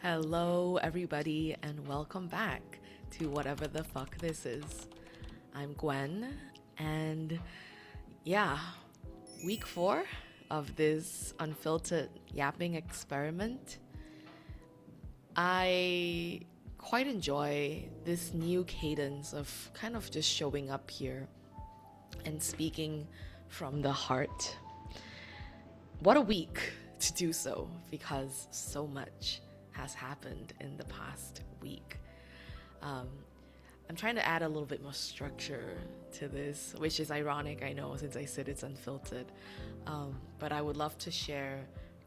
Hello, everybody, and welcome back to whatever the fuck this is. I'm Gwen, and yeah, week 4 of this unfiltered yapping experiment. I quite enjoy this new cadence of kind of just showing up here and speaking from the heart. What a week to do so, because so much has happened in the past week. I'm trying to add a little bit more structure to this, which is ironic, I know, since I said it's unfiltered. But I would love to share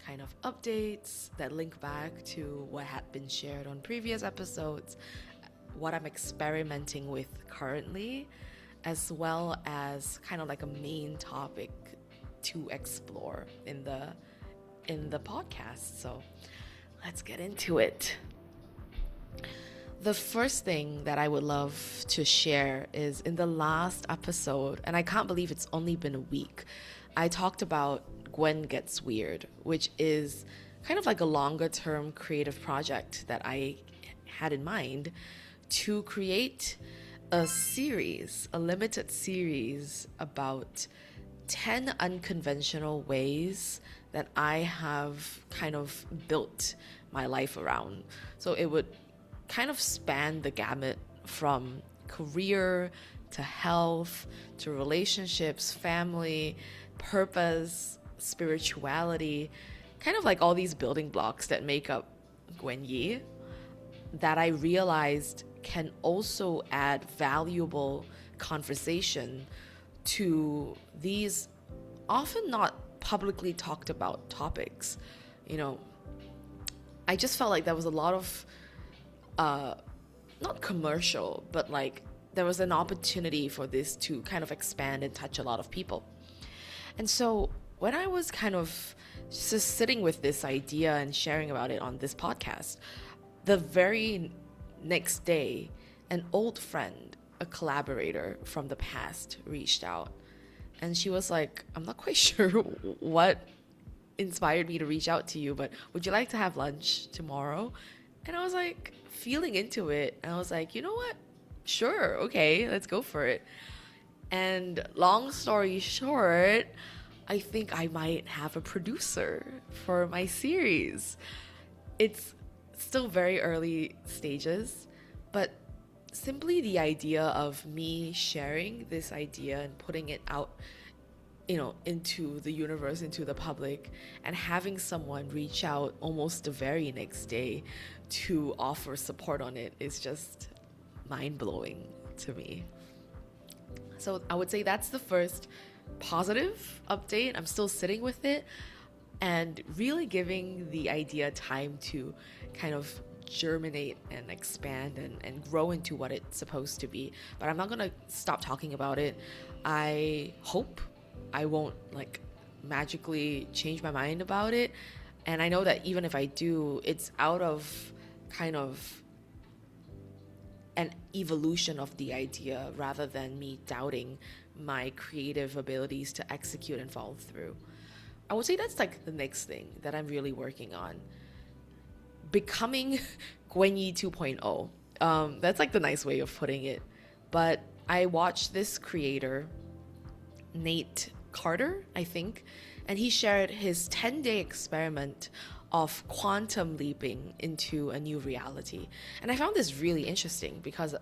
kind of updates that link back to what had been shared on previous episodes, what I'm experimenting with currently, as well as kind of like a main topic to explore in the podcast. So let's get into it. The first thing that I would love to share is in the last episode, and I can't believe it's only been a week, I talked about Gwen Gets Weird, which is kind of like a longer term creative project that I had in mind to create a series, a limited series about 10 unconventional ways that I have kind of built my life around. So it would kind of span the gamut from career to health to relationships, family, purpose, spirituality, kind of like all these building blocks that make up Gwen Yi that I realized can also add valuable conversation to these often not publicly talked about topics. I just felt like there was a lot of not commercial, but like there was an opportunity for this to kind of expand and touch a lot of people. And so when I was kind of just sitting with this idea and sharing about it on this podcast, the very next day, an old friend, a collaborator from the past, reached out. And she was like, I'm not quite sure what inspired me to reach out to you, but would you like to have lunch tomorrow? And I was like, feeling into it. And I was like, you know what? Sure, okay, let's go for it. And long story short, I think I might have a producer for my series. It's still very early stages, but simply the idea of me sharing this idea and putting it out, into the universe, into the public, and having someone reach out almost the very next day to offer support on it is just mind-blowing to me. So I would say that's the first positive update. I'm still sitting with it and really giving the idea time to kind of germinate and expand and grow into what it's supposed to be. But I'm not gonna stop talking about it. I hope I won't like magically change my mind about it. And I know that even if I do, it's out of kind of an evolution of the idea rather than me doubting my creative abilities to execute and follow through. I would say that's like the next thing that I'm really working on. Becoming Gwen Yi 2.0. That's like the nice way of putting it. But I watched this creator, Nate Carter, I think, and he shared his 10-day experiment of quantum leaping into a new reality. And I found this really interesting because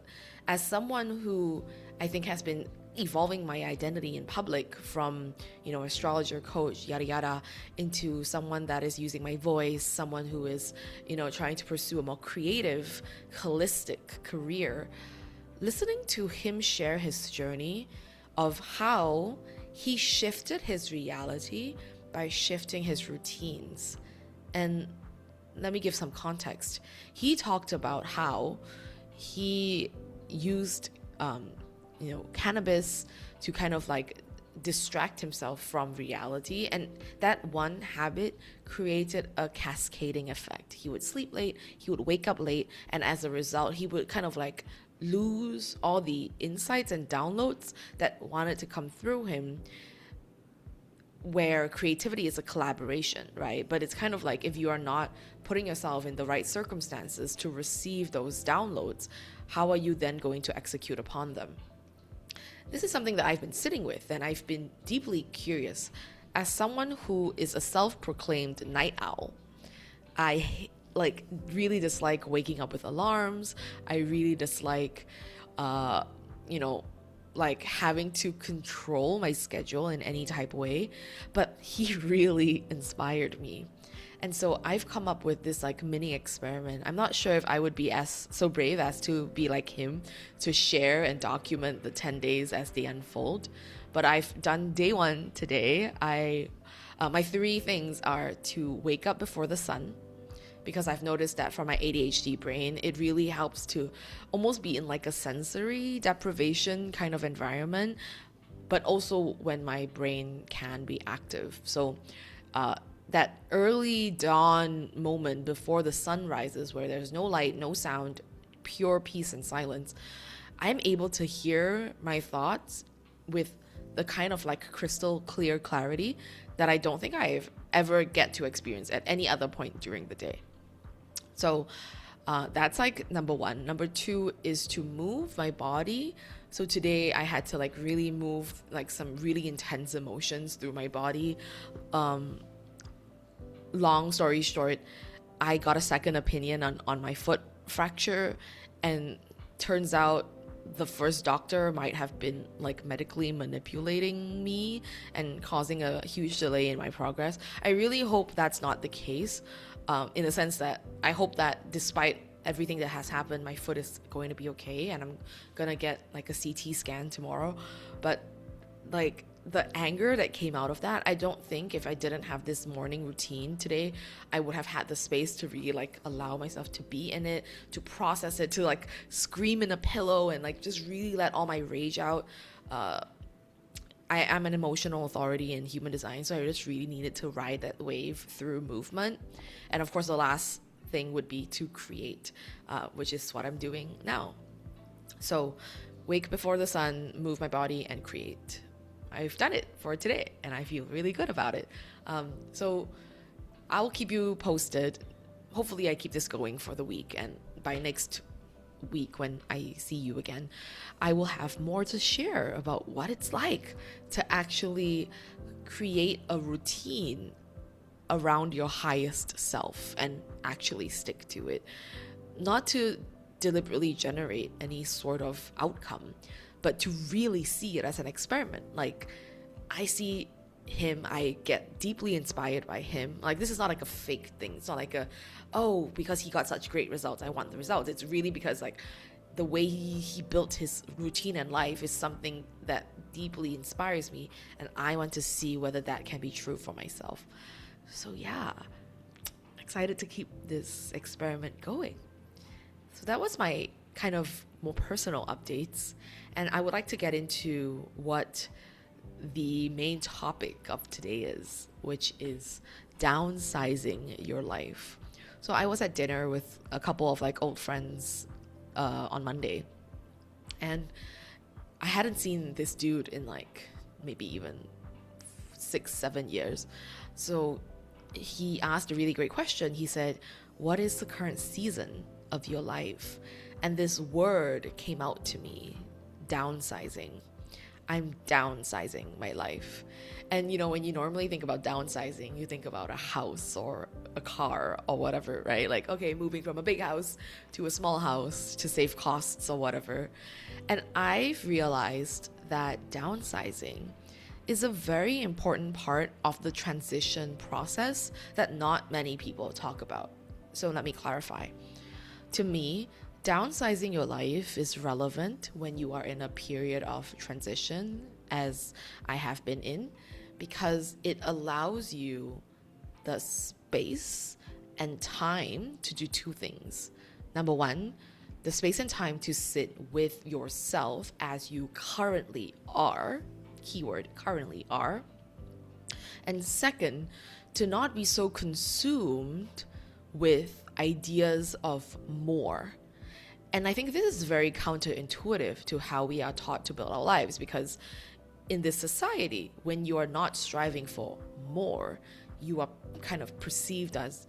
as someone who I think has been evolving my identity in public from, astrologer, coach, yada yada, into someone that is using my voice, someone who is, trying to pursue a more creative, holistic career, listening to him share his journey of how he shifted his reality by shifting his routines. And let me give some context. He talked about how he used, cannabis to kind of like distract himself from reality. And that one habit created a cascading effect. He would sleep late, he would wake up late, and as a result, he would kind of like lose all the insights and downloads that wanted to come through him where creativity is a collaboration, right? But it's kind of like if you are not putting yourself in the right circumstances to receive those downloads, how are you then going to execute upon them? This is something that I've been sitting with, and I've been deeply curious. As someone who is a self-proclaimed night owl, I like really dislike waking up with alarms. I really dislike, you know, like having to control my schedule in any type of way. But he really inspired me. And so I've come up with this like mini experiment. I'm not sure if I would be as so brave as to be like him to share and document the 10 days as they unfold. But I've done day one today. My three things are to wake up before the sun, because I've noticed that for my ADHD brain, it really helps to almost be in like a sensory deprivation kind of environment, but also when my brain can be active. So that early dawn moment before the sun rises, where there's no light, no sound, pure peace and silence, I'm able to hear my thoughts with the kind of like crystal clear clarity that I don't think I've ever get to experience at any other point during the day. So that's like number one. Number two is to move my body. So today I had to like really move like some really intense emotions through my body. Long story short, I got a second opinion on my foot fracture, and turns out the first doctor might have been like medically manipulating me and causing a huge delay in my progress. I really hope that's not the case, in the sense that I hope that despite everything that has happened, my foot is going to be okay, and I'm gonna get like a CT scan tomorrow. But like the anger that came out of that, I don't think if I didn't have this morning routine today, I would have had the space to really like allow myself to be in it, to process it, to like scream in a pillow and like just really let all my rage out. I'm an emotional authority in human design, so I just really needed to ride that wave through movement. And of course, the last thing would be to create, which is what I'm doing now. So wake before the sun, move my body, and create. I've done it for today, and I feel really good about it. So I'll keep you posted. Hopefully I keep this going for the week, and by next week when I see you again, I will have more to share about what it's like to actually create a routine around your highest self and actually stick to it. Not to deliberately generate any sort of outcome, but to really see it as an experiment. Like, I see him, I get deeply inspired by him. Like, this is not like a fake thing. It's not like because he got such great results, I want the results. It's really because like the way he built his routine and life is something that deeply inspires me, and I want to see whether that can be true for myself. So yeah, excited to keep this experiment going. So that was my kind of more personal updates, and I would like to get into what the main topic of today is, which is downsizing your life. So I was at dinner with a couple of like old friends on Monday, and I hadn't seen this dude in like maybe even 6-7 years. So he asked a really great question. He said, "What is the current season of your life?" And this word came out to me, downsizing. I'm downsizing my life. And you know, when you normally think about downsizing, you think about a house or a car or whatever, right? Like, okay, moving from a big house to a small house to save costs or whatever. And I've realized that downsizing is a very important part of the transition process that not many people talk about. So let me clarify. To me, downsizing your life is relevant when you are in a period of transition, as I have been in, because it allows you the space and time to do two things. Number one, the space and time to sit with yourself as you currently are, keyword currently are. And second, to not be so consumed with ideas of more. And I think this is very counterintuitive to how we are taught to build our lives, because in this society, when you are not striving for more, you are kind of perceived as,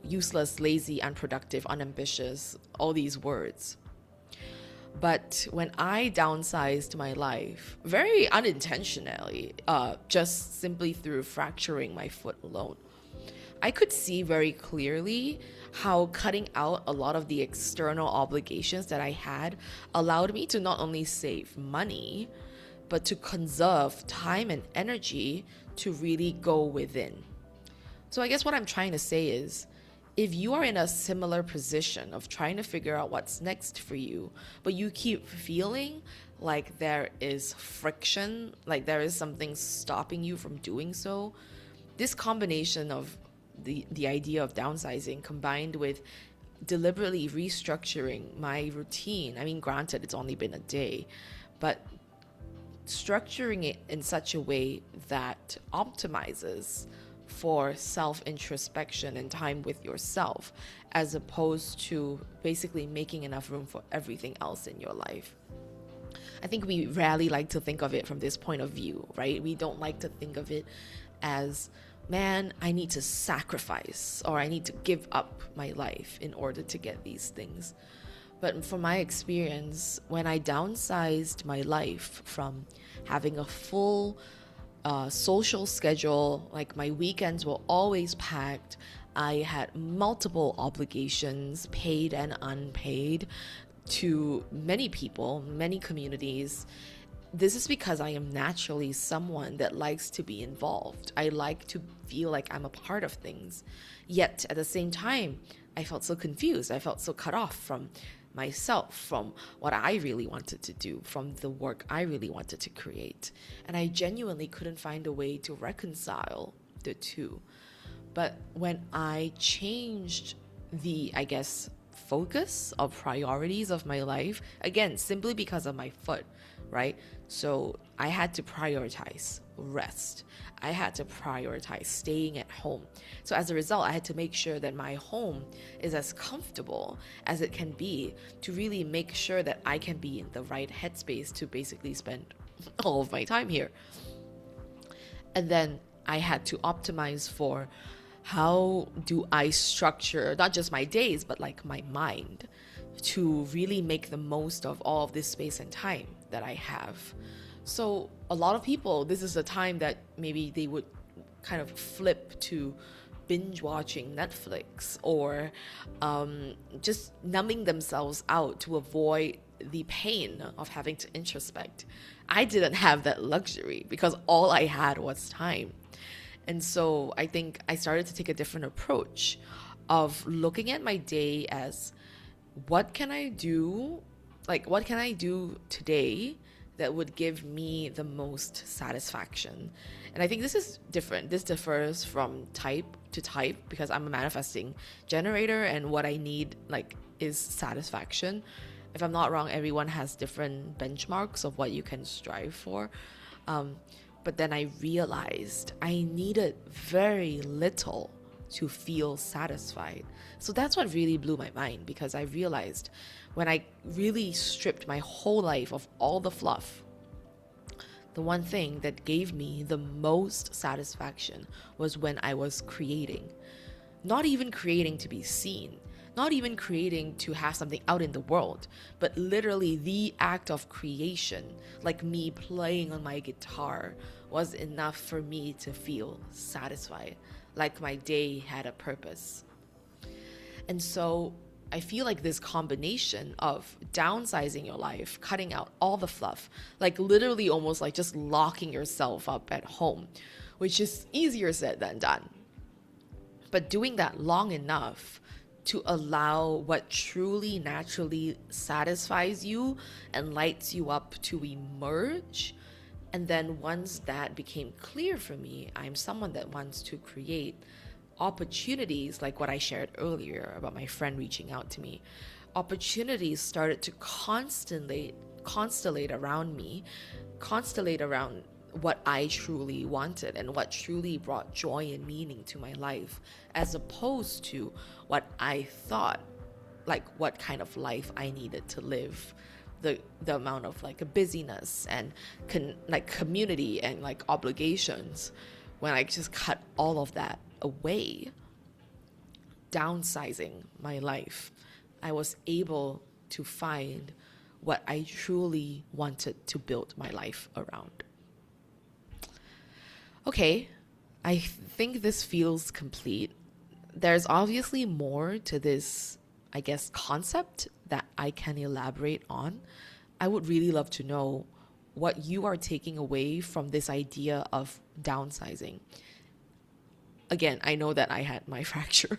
useless, lazy, unproductive, unambitious, all these words. But when I downsized my life, very unintentionally, just simply through fracturing my foot alone, I could see very clearly how cutting out a lot of the external obligations that I had allowed me to not only save money, but to conserve time and energy to really go within. So I guess what I'm trying to say is, if you are in a similar position of trying to figure out what's next for you, but you keep feeling like there is friction, like there is something stopping you from doing so, this combination of the idea of downsizing combined with deliberately restructuring my routine. I mean, granted, it's only been a day, but structuring it in such a way that optimizes for self-introspection and time with yourself, as opposed to basically making enough room for everything else in your life. I think we rarely like to think of it from this point of view, right? We don't like to think of it as, man, I need to sacrifice or I need to give up my life in order to get these things. But from my experience, when I downsized my life from having a full social schedule, like my weekends were always packed, I had multiple obligations, paid and unpaid, to many people, many communities. This is because I am naturally someone that likes to be involved. I like to feel like I'm a part of things. Yet at the same time, I felt so confused. I felt so cut off from myself, from what I really wanted to do, from the work I really wanted to create. And I genuinely couldn't find a way to reconcile the two. But when I changed the, I guess, focus of priorities of my life, again, simply because of my foot, right? So I had to prioritize rest. I had to prioritize staying at home. So as a result, I had to make sure that my home is as comfortable as it can be, to really make sure that I can be in the right headspace to basically spend all of my time here. And then I had to optimize for, how do I structure not just my days, but like my mind, to really make the most of all of this space and time that I have. So a lot of people, this is the time that maybe they would kind of flip to binge watching Netflix, or just numbing themselves out to avoid the pain of having to introspect. I didn't have that luxury because all I had was time. And so I think I started to take a different approach of looking at my day as, what can I do? Like, what can I do today that would give me the most satisfaction? And I think this is different. This differs from type to type, because I'm a manifesting generator, and what I need, like, is satisfaction. If I'm not wrong, everyone has different benchmarks of what you can strive for. But then I realized I needed very little to feel satisfied. So that's what really blew my mind, because I realized when I really stripped my whole life of all the fluff, the one thing that gave me the most satisfaction was when I was creating. Not even creating to be seen, not even creating to have something out in the world, but literally the act of creation, like me playing on my guitar, was enough for me to feel satisfied, like my day had a purpose. And so I feel like this combination of downsizing your life, cutting out all the fluff, like literally almost like just locking yourself up at home, which is easier said than done. But doing that long enough to allow what truly naturally satisfies you and lights you up to emerge. And then once that became clear for me, I'm someone that wants to create opportunities, like what I shared earlier about my friend reaching out to me. Opportunities started to constellate around me, constellate around what I truly wanted and what truly brought joy and meaning to my life, as opposed to what I thought, like what kind of life I needed to live. the amount of like a busyness and like community and like obligations, when I just cut all of that away, downsizing my life, I was able to find what I truly wanted to build my life around. Okay, I think this feels complete. There's obviously more to this, I guess, concept that I can elaborate on. I would really love to know what you are taking away from this idea of downsizing. Again, I know that I had my fracture.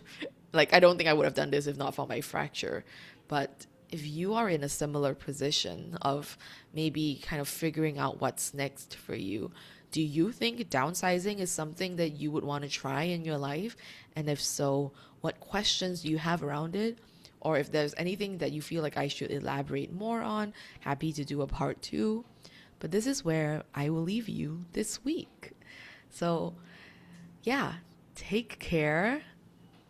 Like, I don't think I would have done this if not for my fracture. But if you are in a similar position of maybe kind of figuring out what's next for you, do you think downsizing is something that you would want to try in your life? And if so, what questions do you have around it? Or if there's anything that you feel like I should elaborate more on, happy to do a part two. But this is where I will leave you this week. So, yeah, take care.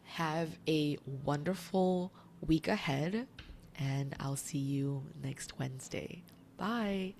Have a wonderful week ahead, and I'll see you next Wednesday. Bye.